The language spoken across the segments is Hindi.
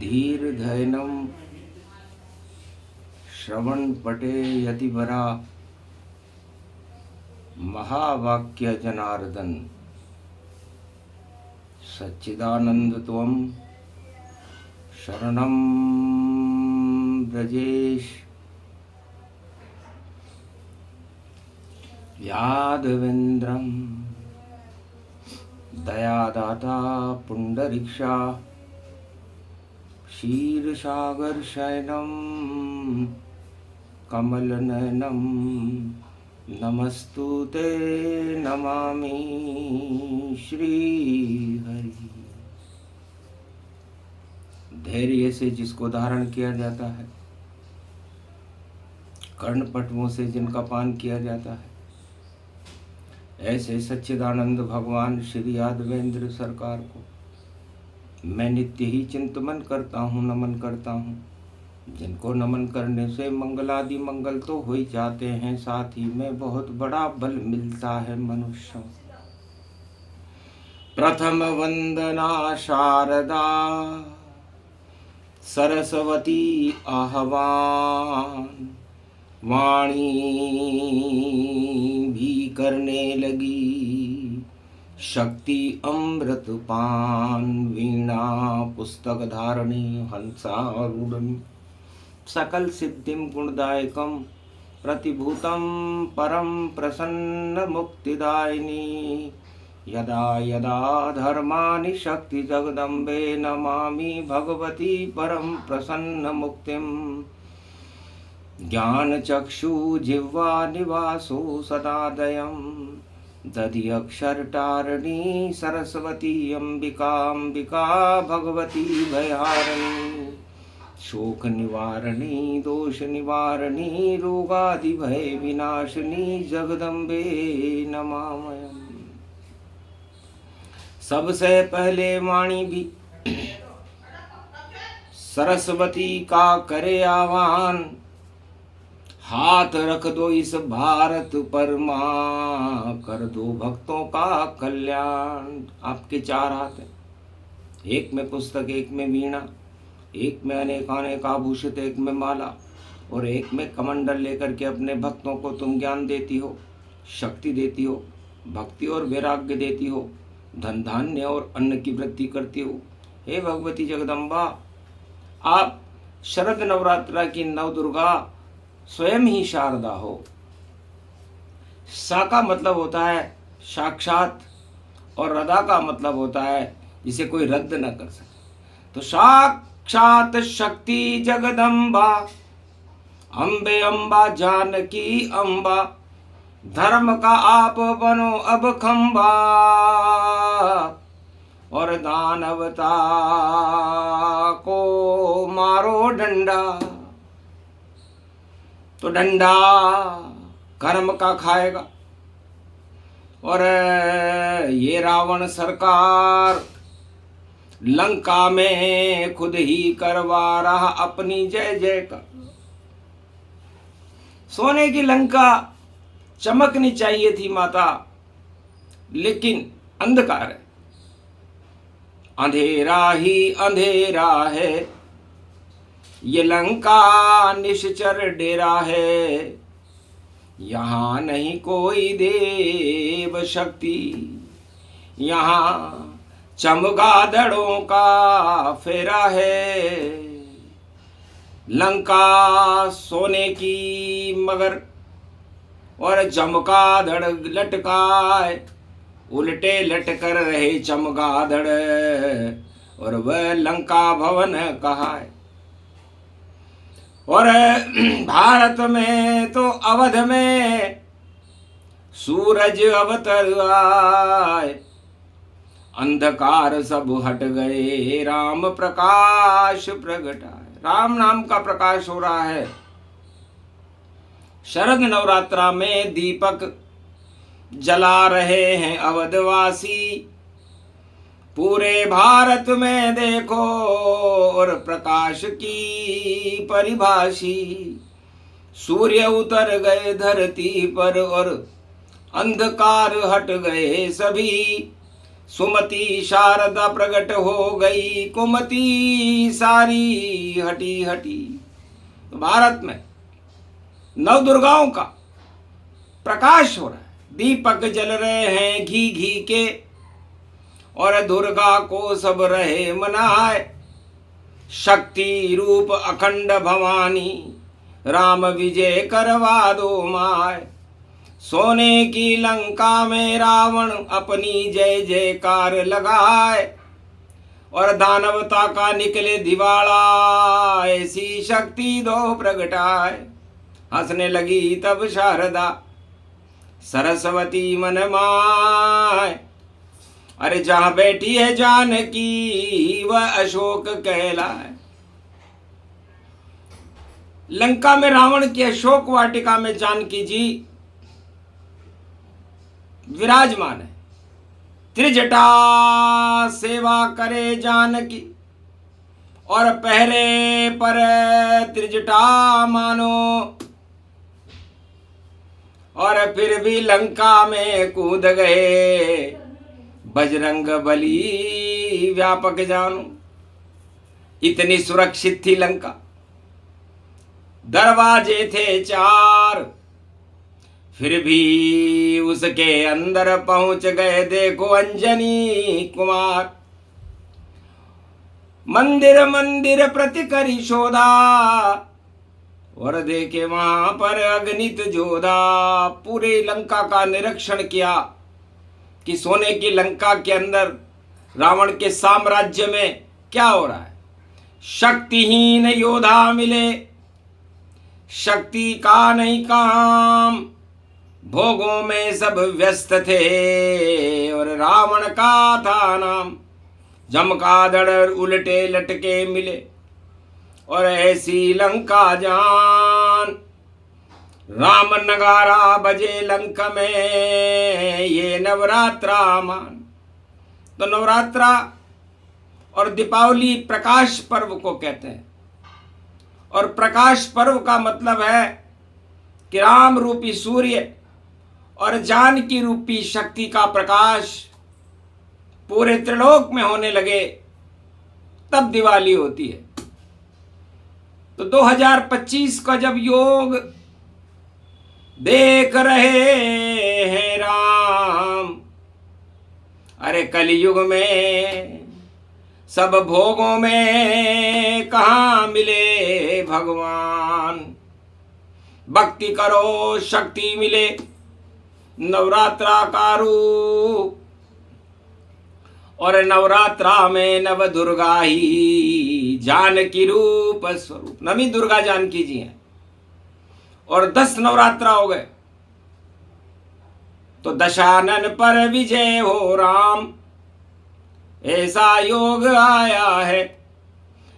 धीर धैनम श्रवण पटे यतिवरा महावाक्य जनार्दन सच्चिदानंद त्वं शरणं ब्रजेश। यादवेन्द्रं दयादाता पुंडरीक्षा क्षीरसागर शयनं कमलनयनं नमस्तुते नमामि श्रीहरि। धैर्य से जिसको धारण किया जाता है, कर्णपटुओं से जिनका पान किया जाता है, ऐसे सच्चिदानंद भगवान श्री यादवेंद्र सरकार को मैं नित्य ही चिंतन करता हूँ, नमन करता हूँ। जिनको नमन करने से मंगलादि मंगल तो हो ही जाते हैं, साथ ही में बहुत बड़ा बल मिलता है मनुष्यों। प्रथम वंदना शारदा सरस्वती आह्वान, वाणी भी करने लगी शक्ति अमृत पान, वीणा पुस्तक धारणी हंसारूढ़ सकल सिद्धिम गुणदायकम प्रतिभूतम परम प्रसन्न मुक्तिदायिनी। यदा यदा धर्मानि शक्ति जगदम्बे नमामि भगवती परम प्रसन्न मुक्तिम। ज्ञान चक्षु जिह्वा निवासो सदादयं दधि अक्षर टारणी सरस्वती अंबिका अंबिका भगवती भयारिणी। शोक निवारणी दोष निवारणी रोगादि भय विनाशिनी जगदम्बे नमामयम्। सबसे पहले वाणी भी सरस्वती का करे आह्वान, हाथ रख दो इस भारत पर मां, कर दो भक्तों का कल्याण। आपके चार हाथ हैं, एक में पुस्तक, एक में वीणा, एक में अनेकानेक आभूषित, एक में माला और एक में कमंडल लेकर के अपने भक्तों को तुम ज्ञान देती हो, शक्ति देती हो, भक्ति और वैराग्य देती हो, धन धान्य और अन्न की वृद्धि करती हो। हे भगवती जगदम्बा, आप शरद नवरात्रा की नव दुर्गा स्वयं ही शारदा हो। सा का मतलब होता है साक्षात और रदा का मतलब होता है जिसे कोई रद्द न कर सके। तो साक्षात शक्ति जगदम्बा अम्बे अम्बा जानकी अम्बा, धर्म का आप बनो अब खंबा और दानवता को मारो डंडा। तो डंडा कर्म का खाएगा और ये रावण सरकार लंका में खुद ही करवा रहा अपनी जय जय का। सोने की लंका चमकनी चाहिए थी माता, लेकिन अंधकार है, अंधेरा ही अंधेरा है, ये लंका निश्चर डेरा है। यहाँ नहीं कोई देव शक्ति, यहाँ चमगादड़ों का फेरा है। लंका सोने की मगर और चमगादड़ लटकाए, उल्टे लटकर रहे चमगादड़ और वह लंका भवन कहाँ है। और भारत में तो अवध में सूरज अवतर आए, अंधकार सब हट गए, राम प्रकाश प्रगट आए। राम नाम का प्रकाश हो रहा है। शरद नवरात्रा में दीपक जला रहे हैं अवधवासी, पूरे भारत में देखो और प्रकाश की परिभाषी। सूर्य उतर गए धरती पर और अंधकार हट गए सभी, सुमति शारदा प्रकट हो गई, कुमति सारी हटी हटी। तो भारत में नव दुर्गाओं का प्रकाश हो रहा है, दीपक जल रहे हैं घी घी के, और दुर्गा को सब रहे मनाए। शक्ति रूप अखंड भवानी, राम विजय करवा दो माय। सोने की लंका में रावण अपनी जय जयकार लगाए, और दानवता का निकले दिवाला, ऐसी शक्ति दो प्रगटाए। हंसने लगी तब शारदा सरस्वती मन माय, अरे जहां बैठी है जानकी वह अशोक कहलाए। लंका में रावण की अशोक वाटिका में जानकी जी विराजमान है। त्रिजटा सेवा करे जानकी, और पहरे पर त्रिजटा मानो, और फिर भी लंका में कूद गए बजरंग बली व्यापक जानो। इतनी सुरक्षित थी लंका, दरवाजे थे 4, फिर भी उसके अंदर पहुंच गए देखो अंजनी कुमार। मंदिर मंदिर प्रति करी शोधा, और देखे वहां पर अगणित जोधा। पूरे लंका का निरीक्षण किया कि सोने की लंका के अंदर रावण के साम्राज्य में क्या हो रहा है। शक्तिहीन योद्धा मिले, शक्ति का नहीं काम, भोगों में सब व्यस्त थे, और रावण का था नाम। जमकादड़ उलटे लटके मिले, और ऐसी लंका जान। राम नगारा बजे लंका में, ये नवरात्रा मान। तो नवरात्रा और दीपावली प्रकाश पर्व को कहते हैं, और प्रकाश पर्व का मतलब है कि राम रूपी सूर्य और जानकी रूपी शक्ति का प्रकाश पूरे त्रिलोक में होने लगे, तब दिवाली होती है। तो 2025 का जब योग देख रहे हैं राम, अरे कलयुग में सब भोगों में कहाँ मिले भगवान। भक्ति करो शक्ति मिले, नवरात्रा का रूप, और नवरात्रा में नव दुर्गा ही जानकी रूप स्वरूप। नवी दुर्गा जानकी जी हैं, और 10 नवरात्रा हो गए। तो दशानन पर विजय हो राम, ऐसा योग आया है।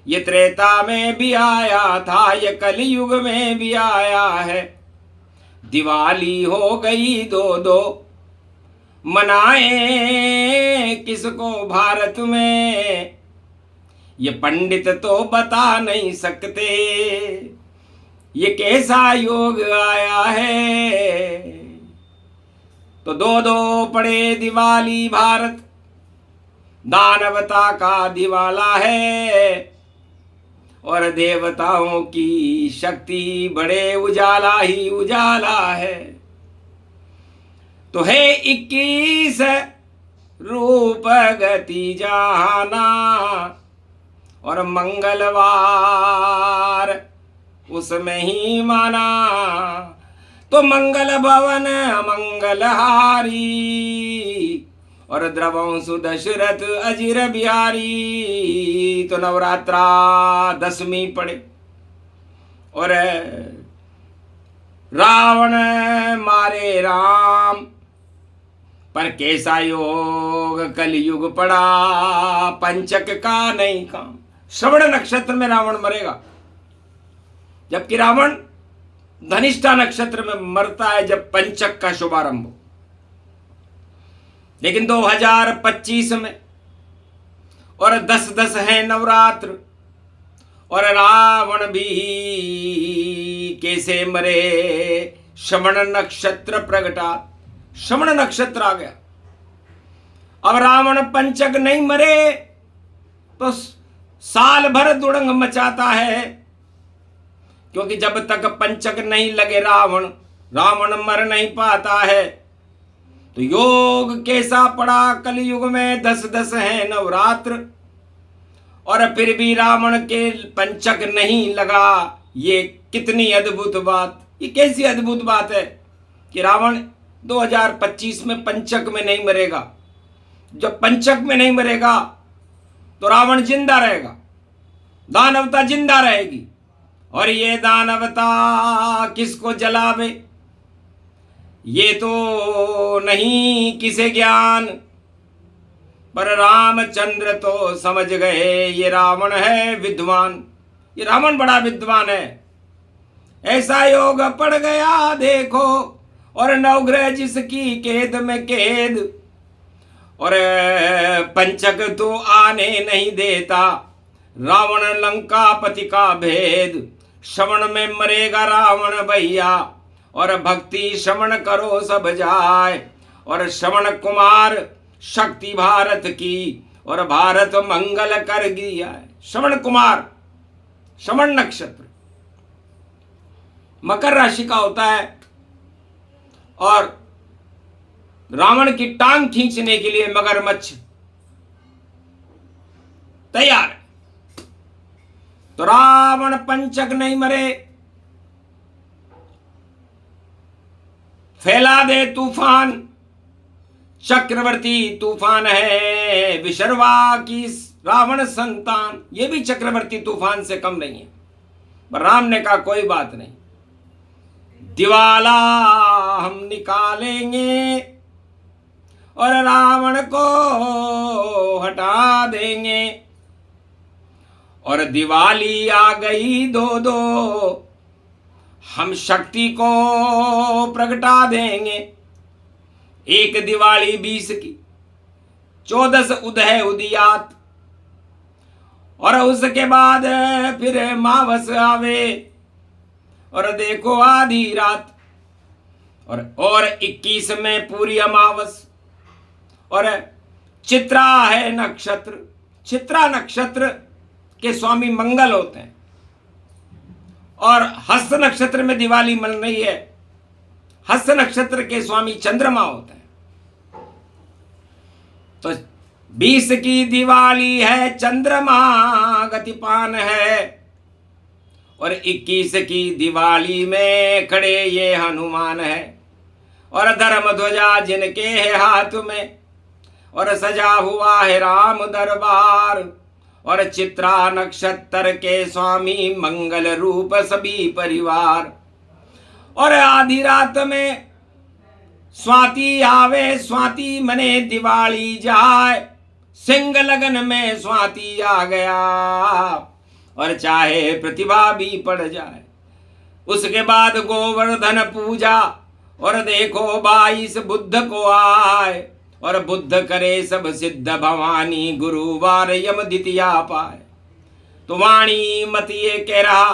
ये त्रेता में भी आया था, ये कलयुग में भी आया है। दिवाली हो गई 2-2, मनाए किसको भारत में, ये पंडित तो बता नहीं सकते ये कैसा योग आया है। तो 2-2 पड़े दिवाली भारत, दानवता का दिवाला है, और देवताओं की शक्ति बड़े उजाला ही उजाला है। तो है 21 रूप गति जाना, और मंगलवार उसमें ही माना। तो मंगल भवन मंगलहारी, और द्रवंशु दशरथ अजिर बिहारी। तो नवरात्रा 10वीं पड़े, और रावण मारे राम, पर कैसा योग कलयुग पड़ा, पंचक का नहीं काम। श्रवण नक्षत्र में रावण मरेगा, जबकि रावण धनिष्ठा नक्षत्र में मरता है जब पंचक का शुभारंभ हो। लेकिन 2025 में और 10-10 है नवरात्र, और रावण भी कैसे मरे, श्रवण नक्षत्र प्रगटा। श्रवण नक्षत्र आ गया, अब रावण पंचक नहीं मरे तो साल भर दुड़ंग मचाता है, क्योंकि जब तक पंचक नहीं लगे रावण मर नहीं पाता है। तो योग कैसा पड़ा कलयुग में 10-10 है नवरात्र, और फिर भी रावण के पंचक नहीं लगा। ये कितनी अद्भुत बात, ये कैसी अद्भुत बात है कि रावण 2025 में पंचक में नहीं मरेगा। जब पंचक में नहीं मरेगा तो रावण जिंदा रहेगा, दानवता जिंदा रहेगी। और ये दानवता किसको जलावे, ये तो नहीं किसे ज्ञान, पर रामचंद्र तो समझ गए ये रावण है विद्वान। ये रावण बड़ा विद्वान है, ऐसा योग पड़ गया देखो, और नवग्रह जिसकी कैद में कैद, और पंचक तो आने नहीं देता। रावण लंकापति का भेद, श्रवण में मरेगा रावण भैया, और भक्ति श्रवण करो सब जाए। और श्रवण कुमार शक्ति भारत की, और भारत मंगल कर गया। श्रवण कुमार, श्रवण नक्षत्र मकर राशि का होता है, और रावण की टांग खींचने के लिए मगरमच्छ तैयार है। तो रावण पंचक नहीं मरे, फैला दे तूफान, चक्रवर्ती तूफान है विशर्वा की रावण संतान। ये भी चक्रवर्ती तूफान से कम नहीं है। पर राम ने कहा कोई बात नहीं, दिवाला हम निकालेंगे और रावण को हटा देंगे। और दिवाली आ गई दो हम शक्ति को प्रगटा देंगे। एक दिवाली 20 की, 14 उदय उदियात, और उसके बाद फिर मावस आवे, और देखो आधी रात, और 21 में पूरी अमावस, और चित्रा है नक्षत्र। चित्रा नक्षत्र के स्वामी मंगल होते हैं, और हस्त नक्षत्र में दिवाली मन रही है, हस्त नक्षत्र के स्वामी चंद्रमा होते हैं। तो 20 की दिवाली है, चंद्रमा गतिपान है, और 21 की दिवाली में खड़े ये हनुमान है, और धर्म ध्वजा जिनके है हाथ में, और सजा हुआ है राम दरबार, और चित्रा नक्षत्र के स्वामी मंगल रूप सभी परिवार। और आधी रात में स्वाति आवे, स्वाति मने दिवाली जाए, सिंह लगन में स्वाति आ गया, और चाहे प्रतिभा भी पड़ जाए। उसके बाद गोवर्धन पूजा, और देखो 22 बुद्ध को आए, और बुद्ध करे सब सिद्ध भवानी, गुरुवार यम द्वितीया पाए। तो वाणी मत ये कह रहा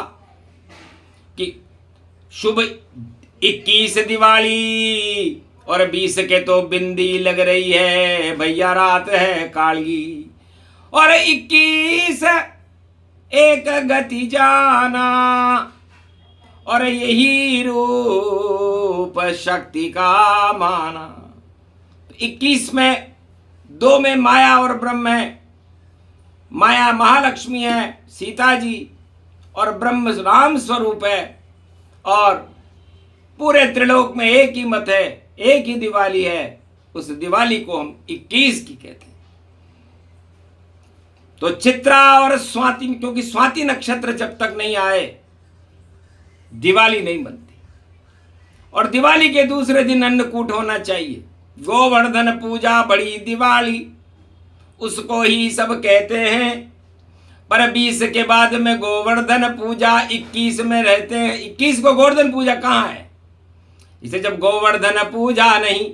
कि शुभ 21 दिवाली, और 20 के तो बिंदी लग रही है भैया, रात है काली, और 21 एक गति जाना, और यही रूप शक्ति का माना। 21 में 2 में माया और ब्रह्म है। माया महालक्ष्मी है सीता जी, और ब्रह्म राम स्वरूप है, और पूरे त्रिलोक में एक ही मत है, एक ही दिवाली है। उस दिवाली को हम 21 की कहते हैं। तो चित्रा और स्वाति, क्योंकि स्वाति नक्षत्र जब तक नहीं आए दिवाली नहीं बनती। और दिवाली के दूसरे दिन अन्नकूट होना चाहिए। गोवर्धन पूजा बड़ी दिवाली, उसको ही सब कहते हैं। पर 20 के बाद में गोवर्धन पूजा 21 में रहते हैं। 21 को गोवर्धन पूजा कहाँ है? इसे जब गोवर्धन पूजा नहीं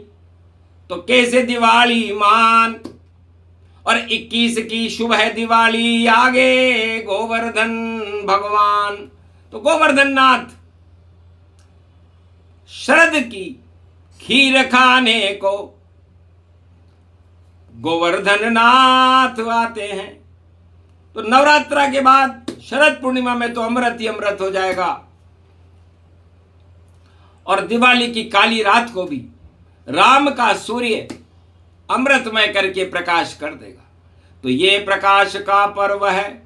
तो कैसे दिवाली मान? और 21 की शुभ है दिवाली, आगे गोवर्धन भगवान। तो गोवर्धन नाथ शरद की खीर खाने को गोवर्धन नाथ आते हैं। तो नवरात्रा के बाद शरद पूर्णिमा में तो अमृत ही अमृत हो जाएगा, और दिवाली की काली रात को भी राम का सूर्य अमृतमय करके प्रकाश कर देगा। तो ये प्रकाश का पर्व है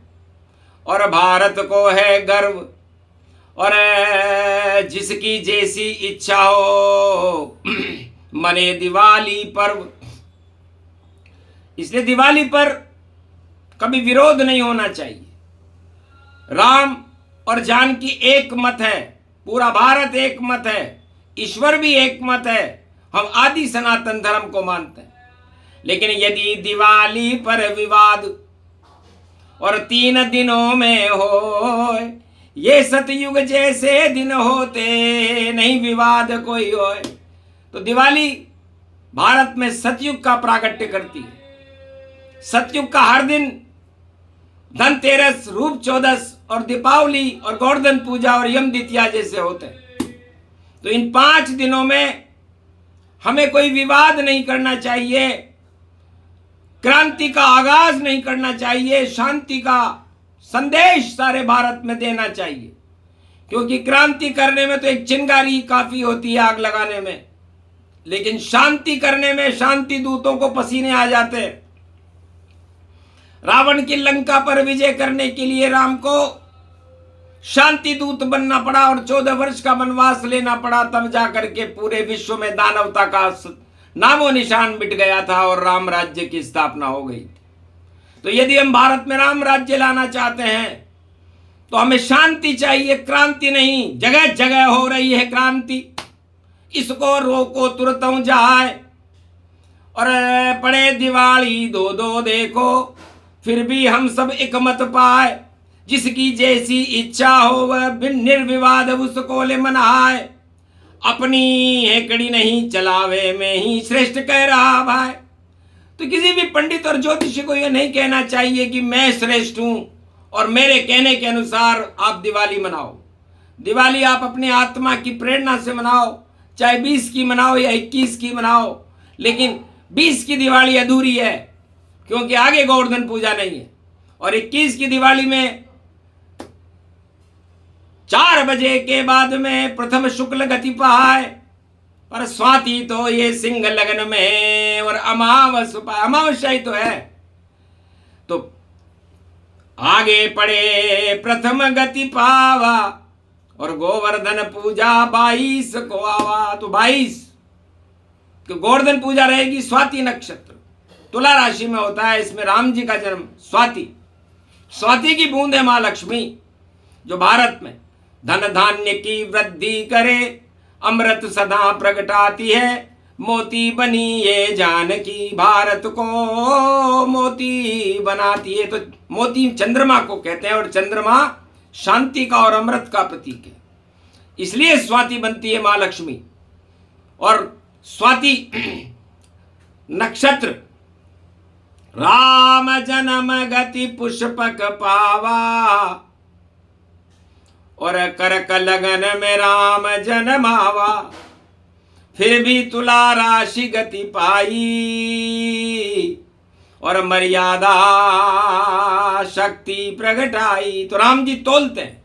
और भारत को है गर्व, और जिसकी जैसी इच्छा हो मने दिवाली पर्व। इसलिए दिवाली पर कभी विरोध नहीं होना चाहिए। राम और जानकी एक मत है, पूरा भारत एक मत है, ईश्वर भी एक मत है, हम आदि सनातन धर्म को मानते हैं। लेकिन यदि दिवाली पर विवाद और 3 दिनों में हो, ये सतयुग जैसे दिन होते नहीं विवाद कोई होए। तो दिवाली भारत में सतयुग का प्राकट्य करती है। सतयुग का हर दिन धनतेरस, रूप चौदस और दीपावली और गोवर्धन पूजा और यम द्वितीया जैसे होते हैं। तो इन 5 दिनों में हमें कोई विवाद नहीं करना चाहिए, क्रांति का आगाज नहीं करना चाहिए, शांति का संदेश सारे भारत में देना चाहिए। क्योंकि क्रांति करने में तो एक चिंगारी काफी होती है आग लगाने में, लेकिन शांति करने में शांति दूतों को पसीने आ जाते हैं। रावण की लंका पर विजय करने के लिए राम को शांति दूत बनना पड़ा और 14 वर्ष का वनवास लेना पड़ा, तब जाकर के पूरे विश्व में दानवता का नामो निशान मिट गया था और राम राज्य की स्थापना हो गई। तो यदि हम भारत में राम राज्य लाना चाहते हैं तो हमें शांति चाहिए, क्रांति नहीं। जगह जगह हो रही है क्रांति, इसको रोको तुरंत जाए। और पड़े दिवाली दो दो देखो, फिर भी हम सब एक मत पाए। जिसकी जैसी इच्छा हो वह बिन निर्विवाद उसको ले मनाए। अपनी हेकड़ी नहीं चलावे में ही श्रेष्ठ कह रहा भाई। तो किसी भी पंडित और ज्योतिषी को यह नहीं कहना चाहिए कि मैं श्रेष्ठ हूं और मेरे कहने के अनुसार आप दिवाली मनाओ। दिवाली आप अपनी आत्मा की प्रेरणा से मनाओ, चाहे 20 की मनाओ या 21 की मनाओ, लेकिन 20 की दिवाली अधूरी है क्योंकि आगे गोवर्धन पूजा नहीं है। और 21 की दिवाली में 4 बजे के बाद में प्रथम शुक्ल गति पाए, पर स्वाति तो ये सिंह लगन में और अमावस्या ही तो है। तो आगे पड़े प्रथम गति पावा और गोवर्धन पूजा 22 को आवा। तो 22 तो गोवर्धन पूजा रहेगी स्वाति नक्षत्र, तुला राशि में होता है। इसमें राम जी का जन्म स्वाति की बूंद है मां लक्ष्मी, जो भारत में धन धान्य की वृद्धि करे, अमृत सदा प्रगटाती है। मोती बनी ये जानकी, भारत को मोती बनाती है। तो मोती चंद्रमा को कहते हैं और चंद्रमा शांति का और अमृत का प्रतीक है, इसलिए स्वाति बनती है मां लक्ष्मी। और स्वाति नक्षत्र राम जन्म गति पुष्पक पावा और करक लगन में राम जन्मावा। फिर भी तुला राशि गति पाई और मर्यादा शक्ति प्रगटाई। तो राम जी तोलते हैं।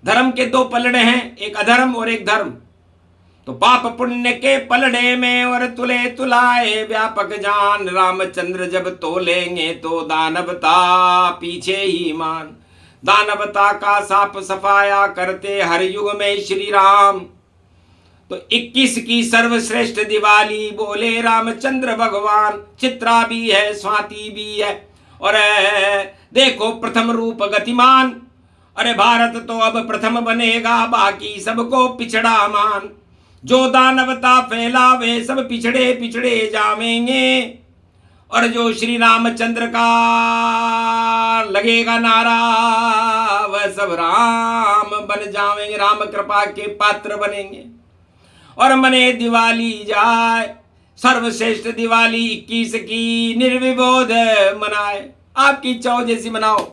धर्म के 2 पलड़े हैं, एक अधर्म और एक धर्म। तो पाप पुण्य के पलड़े में और तुले तुलाए व्यापक जान। रामचंद्र जब तोलेंगे तो दानवता पीछे ही मान। दानवता का साफ सफाया करते हर युग में श्री राम। तो 21 की सर्वश्रेष्ठ दिवाली बोले रामचंद्र भगवान। चित्रा भी है, स्वाति भी है और देखो प्रथम रूप गतिमान। अरे भारत तो अब प्रथम बनेगा, बाकी सबको पिछड़ा मान। जो दानवता फैलावे सब पिछड़े पिछड़े जावेंगे और जो श्री रामचंद्र का लगेगा नारा वह सब राम बन जावेंगे, राम कृपा के पात्र बनेंगे। और मने दिवाली जाए, सर्वश्रेष्ठ दिवाली 21 की निर्विरोध मनाए। आपकी इच्छा हो जैसी मनाओ,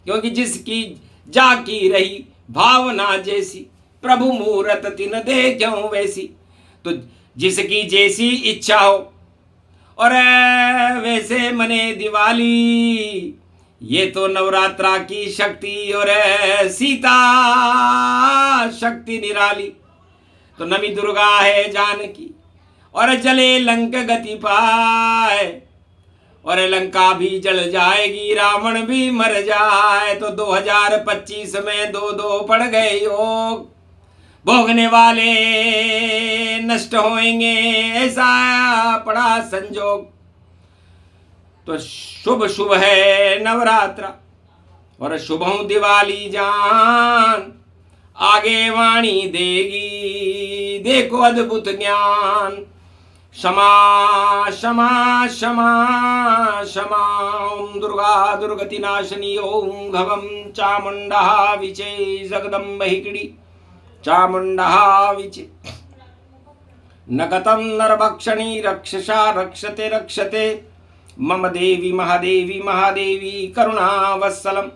क्योंकि जिसकी जाकी रही भावना जैसी, प्रभु मूरत तिन दे क्यों वैसी। तो जिसकी जैसी इच्छा हो और वैसे मने दिवाली, ये तो नवरात्रा की शक्ति और सीता शक्ति निराली। तो नमी दुर्गा है जानकी और जले लंक गति पाए, और लंका भी जल जाएगी रावण भी मर जाए। तो 2025 में दो दो पड़ गए योग, भोगने वाले नष्ट होंगे ऐसा पड़ा संजोग। तो शुभ शुभ है नवरात्रा और शुभ हूं दिवाली जान, आगे वाणी देगी देखो अद्भुत ज्ञान। क्षमा क्षमा क्षमा क्षमा, ओम दुर्गा दुर्गति नाशिनी, ओम घवम चामुंडा विचे जगदम्ब हिकड़ी चामुंडा विचे। नकतम नरभक्षणी रक्षसा रक्षते रक्षते, मम देवी महादेवी महादेवी करुणावत्सलम।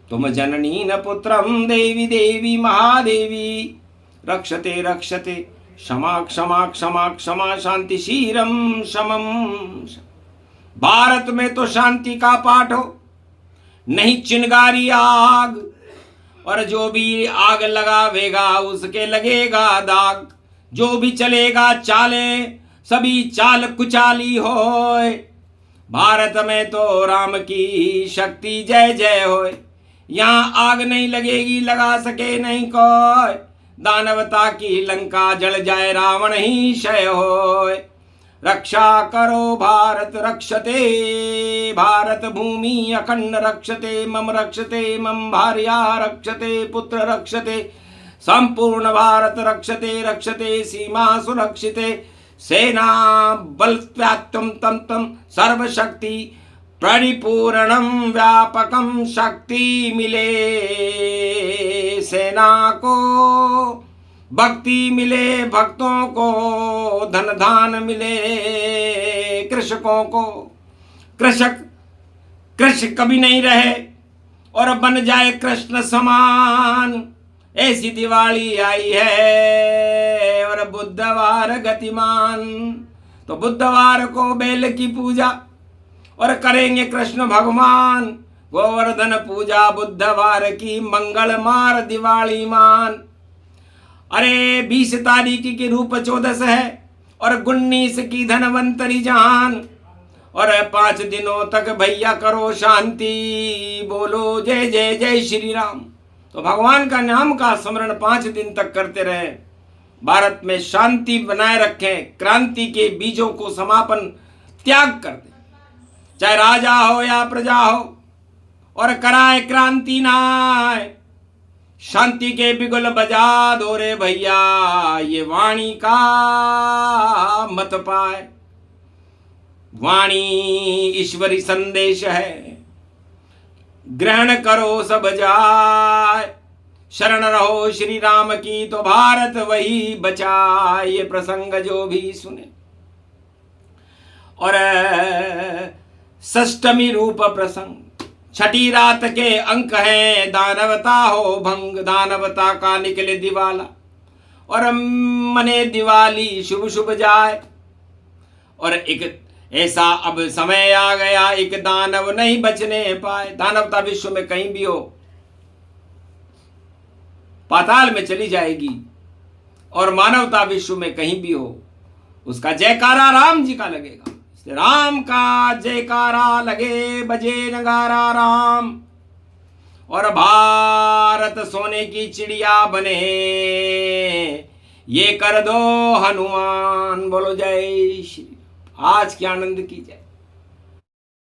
तुम जननी न पुत्रम देवी देवी महादेवी, रक्षते रक्षते क्षमा क्षमा क्षमा क्षमा, शांति शीरम समम। भारत में तो शांति का पाठ हो, नहीं चिंगारी आग, और जो भी आग लगावेगा उसके लगेगा दाग। जो भी चलेगा चाले सभी चाल कुचाली होए, भारत में तो राम की शक्ति जय जय होए। यहाँ आग नहीं लगेगी लगा सके नहीं कोई, दानवता की लंका जल जाए रावण ही क्षय होए। रक्षा करो भारत रक्षते, भारत भूमि अखंड रक्षते, मम रक्षते मम भार्या रक्षते, पुत्र रक्षते, संपूर्ण भारत रक्षते रक्षते, सीमा सुरक्षिते, सेना बल व्याप्तम तम तम, सर्वशक्ति परिपूर्णम व्यापकम। शक्ति मिले सेना को, भक्ति मिले भक्तों को, धन धान मिले कृषकों को। कृषक कभी नहीं रहे और बन जाए कृष्ण समान, ऐसी दिवाली आई है और बुधवार गतिमान। तो बुधवार को बेल की पूजा और करेंगे कृष्ण भगवान, गोवर्धन पूजा बुधवार की मंगल मार दिवाली मान। अरे 20 तारीख की रूप 14 है और 19 की धनवंतरी जान, और 5 दिनों तक भैया करो शांति, बोलो जय जय जय श्री राम। तो भगवान का नाम का स्मरण 5 दिन तक करते रहे, भारत में शांति बनाए रखें, क्रांति के बीजों को समापन त्याग कर दे, चाहे राजा हो या प्रजा हो, और कराए क्रांति नाय। शांति के बिगुल बजा दो रे भैया, ये वाणी का मत पाए। वाणी ईश्वरी संदेश है, ग्रहण करो सब जाए। शरण रहो श्री राम की तो भारत वही बचाए। ये प्रसंग जो भी सुने, और षष्टमी रूप प्रसंग, छठी रात के अंक हैं, दानवता हो भंग, दानवता का निकले दिवाला, और मने दिवाली शुभ शुभ जाए। और एक ऐसा अब समय आ गया, एक दानव नहीं बचने पाए। दानवता विश्व में कहीं भी हो पाताल में चली जाएगी, और मानवता विश्व में कहीं भी हो उसका जयकारा राम जी का लगेगा। राम का जयकारा लगे, बजे नगारा राम, और भारत सोने की चिड़िया बने, ये कर दो हनुमान। बोलो जय श्री। आज के आनंद की जय।